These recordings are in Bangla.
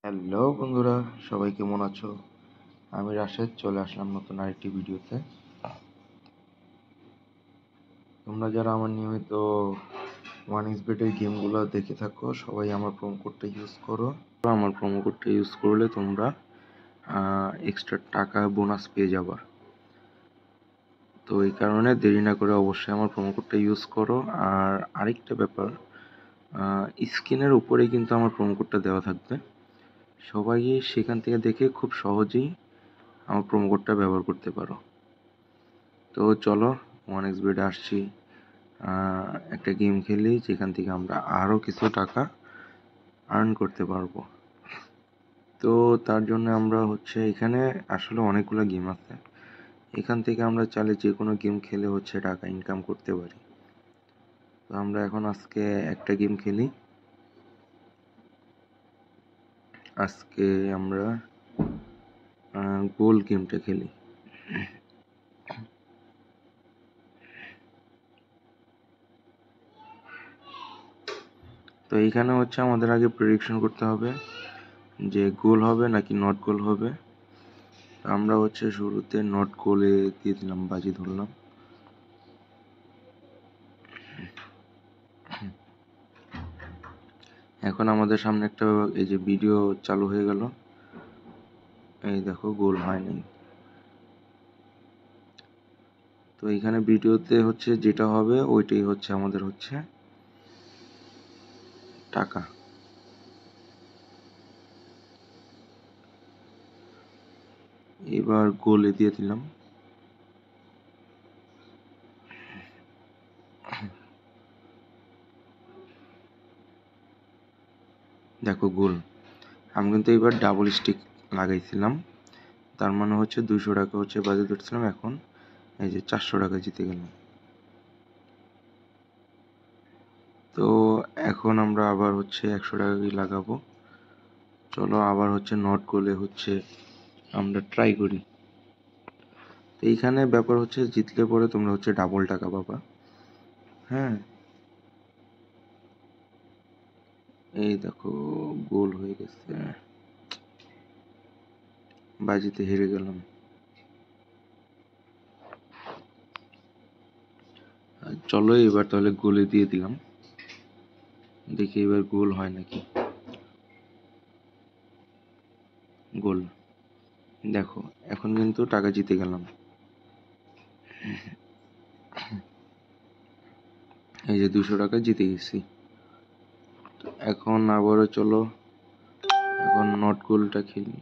হ্যালো বন্ধুরা, সবাই কেমন আছো? আমি রাশেদ চলে আসলাম নতুন আরেকটি ভিডিওতে। তোমরা যারা আমার নিয়মিত ওয়ানএক্সবেটের গেমগুলো দেখে থাকো, সবাই আমার প্রোমো কোডটা ইউজ করো। আমার প্রোমো কোডটা ইউজ করলে তোমরা এক্সট্রা টাকা বোনাস পেয়ে যাবা। তো এই কারণে দেরি না করে অবশ্যই আমার প্রোমো কোডটা ইউজ করো। আর আরেকটা ব্যাপার, স্ক্রিনের উপরেই কিন্তু আমার প্রোমো কোডটা দেওয়া থাকবে। সবাই সেখান থেকে দেখে খুব সহজেই আমার প্রোমো কোডটা ব্যবহার করতে পারো। তো চলো, ওয়ানএক্সবেটে আসছি, একটা গেম খেলি যেখান থেকে আমরা আরও কিছু টাকা আর্ন করতে পারবো। তো তার জন্য আমরা এখানে আসলে অনেকগুলো গেম আছে, এখান থেকে আমরা চাইলে যে কোনো গেম খেলে টাকা ইনকাম করতে পারি। তো আমরা এখন আজকে একটা গেম খেলি। আজকে আমরা গোল গেমটা খেলি। তো এইখানে আমাদের আগে প্রেডিকশন করতে হবে যে গোল হবে নাকি নট গোল হবে। আমরা শুরুতে নট গোলে দিয়ে দিলাম, বাজি ধরলাম। এখন আমাদের সামনে একটা এই যে ভিডিও চালু হয়ে গেল, এই দেখো গোল হয়নি। তো এখানে ভিডিওতে যেটা হবে ওইটাই আমাদের টাকা। এবার গোলে দিয়ে দিলাম। দেখো গোল। আমি কিন্তু এবার ডাবল স্টিক লাগাইছিলাম, তার মানে 200 টাকা বাজে ধরছিলাম। এখন এই যে 400 টাকা জিতে গেলাম। তো এখন আমরা আবার 100 টাকা লাগাবো। চলো আবার নট গোলে আমরা ট্রাই করি। তো এইখানে ব্যাপার জিতলে পরে তোমরা ডাবল টাকা পাবা। হ্যাঁ, এই দেখো গোল হয়ে গেছে, বাজিতে হেরে গেলাম। চলো এবার তাহলে গোলে দিয়ে দিলাম, দেখি এবার গোল হয় নাকি। গোল। দেখো এখন কিন্তু টাকা জিতে গেলাম। এই যে 200 টাকা জিতে গেছি। এখন আবারও চলো, এখন নট গোলটা খেলি।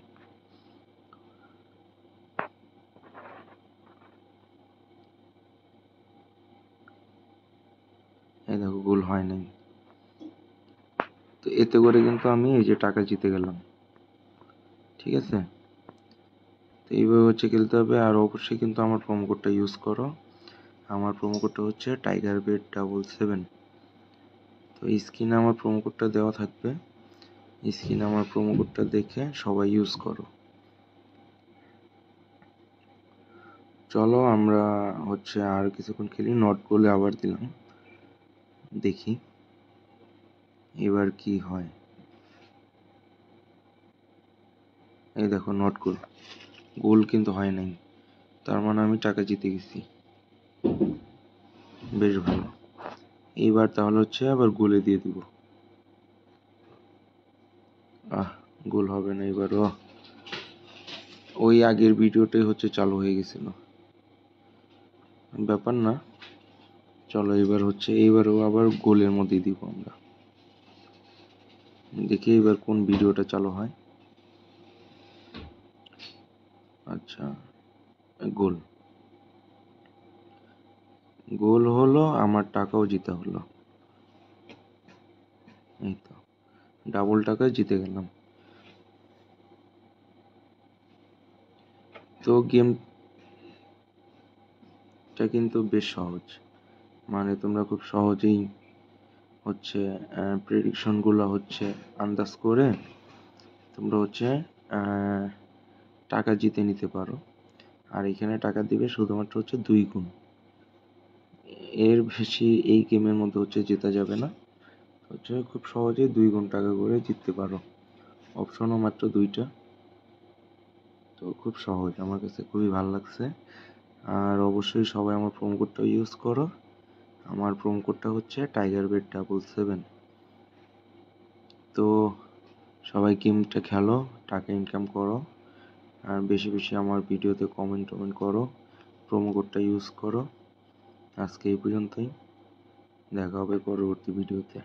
এই দেখো গোল হয় নাই। তো এতে করে কিন্তু আমি এই যে টাকা জিতে গেলাম। ঠিক আছে, তো এইভাবে খেলতে হবে। আর অবশ্যই কিন্তু আমার প্রোমো কোডটা ইউজ করো। আমার প্রোমো কোডটা TigerBet77। তো স্ক্রিনে আমার প্রোমো কোডটা দেওয়া থাকবে, স্ক্রিনে আমার প্রোমো কোডটা দেখে সবাই ইউজ করো। চলো আমরা আর কিছুক্ষণ খেলি। নট গোলে আবার দিলাম, দেখি এবার কি হয়। এই দেখো নট গোল, গোল কিন্তু হয় নাই, তার মানে আমি টাকা জিতে গেছি। বেশ ভালো। এইবার তাহলে আবার গোলে দিয়ে দিব। গোল হবে না এবারও। ওই আগের ভিডিওটাই চালু হয়ে গেছিল, ব্যাপার না। চলো এবার এইবারও আবার গোলের মধ্যে দিব আমরা, দেখি এবার কোন ভিডিওটা চালু হয়। আচ্ছা, গোল। গোল হলো, আমার টাকাও জিতে হলো। এই তো ডাবল টাকা জিতে গেলাম। তো গেমটা কিন্তু বেশ সহজ, মানে তোমরা খুব সহজেই প্রেডিকশন গুলো আন্দাজ করে তোমরা টাকা জিতে নিতে পারো। আর এখানে টাকা দিবে শুধুমাত্র 2 গুণ, এর বেশি এই গেমের মধ্যে জেতা যাবে না। খুব সহজেই 2 গুণ টাকা করে জিততে পারো। অপশনও মাত্র 2টা। তো খুব সহজ, আমার কাছে খুবই ভালো লাগছে। আর অবশ্যই সবাই আমার প্রোমো কোডটা ইউজ করো। আমার প্রোমো কোডটা হচ্ছে TigerBet777। তো সবাই গেমটা খেলো, টাকা ইনকাম করো, আর বেশি বেশি আমার ভিডিওতে কমেন্ট করো, প্রোমো কোডটা ইউজ করো। আজকে এই পর্যন্তই, দেখা হবে পরবর্তী ভিডিওতে।